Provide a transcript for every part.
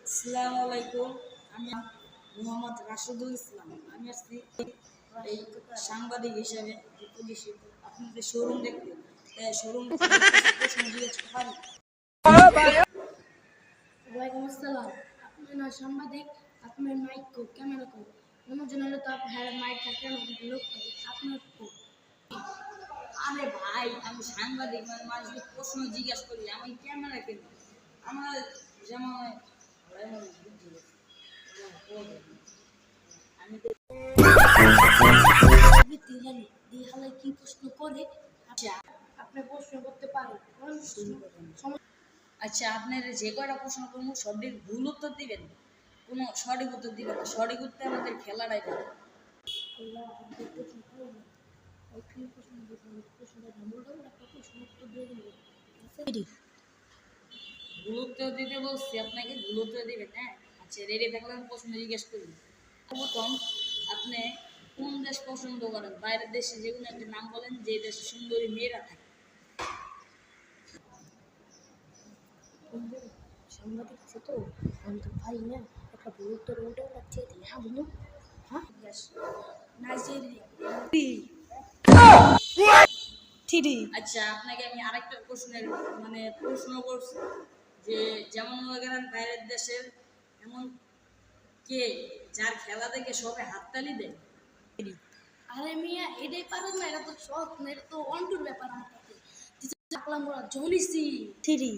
আসসালামু আলাইকুম। আমি মোহাম্মদ রাশিদুল ইসলাম। আমি আসছি এই সাংবাদিক হিসেবে পুলিশ আপনাদের শোরুম দেখতে। শোরুম প্রশ্ন জিজ্ঞেস করতে পারি? ওয়ালাইকুম আসসালাম। আপনি না সাংবাদিক, আপনার মাইক কো ক্যামেরা কো অন্যজন হলে তো আপনার মাইক থাকে না, লোক থাকে আপনার কো। আরে ভাই, আমি সাংবাদিক, মানে মানুষকে প্রশ্ন জিজ্ঞাসা করি, আমি ক্যামেরা কেন? আমার যেমন আমি বৃত্তি জানি দিহালে কি প্রশ্ন করে আপনি প্রশ্ন করতে পারেন। আচ্ছা, আপনার যে কয়টা প্রশ্ন করবো সঠিক ভুল উত্তর দিবেন, কোনো সঠিক উত্তর দিবেন না। সঠিক উত্তর আমাদের খেলাটাই পাবে। আল্লাহ আপনি প্রশ্ন করেন না। ওই কি প্রশ্ন দিবেন? প্রশ্নটা বলতে একটা প্রশ্ন উত্তর দিয়ে দিবেন। ভুল উত্তর দিতে বলছি আপনাকে, ভুল উত্তর দিবেন। হ্যাঁ, আচ্ছা, রেডি থাকলে আমি প্রশ্ন জিজ্ঞেস করি। প্রথম, আপনি কোন দেশ পছন্দ করেন? বাইরের দেশে যে কোনো একটা নাম বলেন, যে দেশে সুন্দরী মেয়েরা থাকে। সাংবাদিক আছে তো আমি তো পারি না, একটা ভুল উত্তর ওটাও লাগছে। হ্যাঁ বলুন। হ্যাঁ নাইজেরিয়া। আচ্ছা, আপনাকে আমি আরেকটা প্রশ্নের প্রশ্ন করছি যে, যেমন মনে করেন বাইরের দেশের এমন কে যার খেলা দেখে সবাই হাততালি দেয়? আরে মিয়া এটাই পারেন না, এটা তো সহজ না, এটা তো অন্টুর ব্যাপার। আমার কাছে দেখলাম ওরা জনিসি থ্রি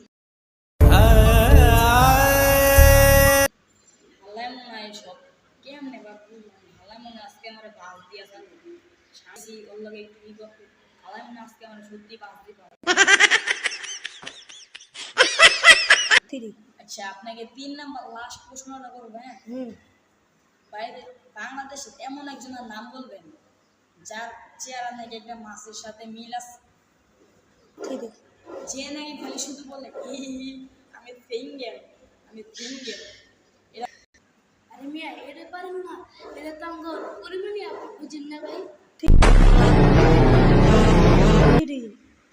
হালাই মনে হয় সব কেমনে বাপু, হালাই মনে আজকে আমার বাস দিয়া যান শাসি ওর লগে একটু ই করতে। হালাই মনে আজকে আমার সত্যি বাস দিতে পারে। আচ্ছা, আপনাকে 3 নাম্বার লাস্ট প্রশ্নটা করবো। হ্যাঁ, বাইরে বাংলাদেশে এমন একজনের নাম বলবেন যার চেহারা নাকি একটা মাছের সাথে মিল আছে, যে নাকি খালি শুধু বলে হি হি হি, আমি সিঙ্গেল, আমি সিঙ্গেল। আরে মিয়া এটা পারেন না, এটা তো আমার পরিমাণই আপনি বুঝেন না ভাই।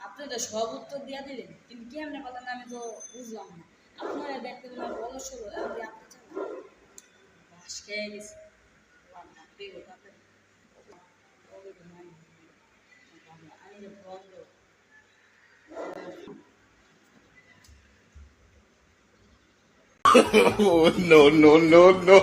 আপনি তো সব উত্তর দিয়ে দিলেন, কিন্তু কেমনে বলেন আমি তো বুঝলাম না। আপনারা দেখতে পেলাম বলো শুরু, আপনি আপনি বাস খেয়ে গেছে। আমি বন্ধ Oh, no, no, no, no.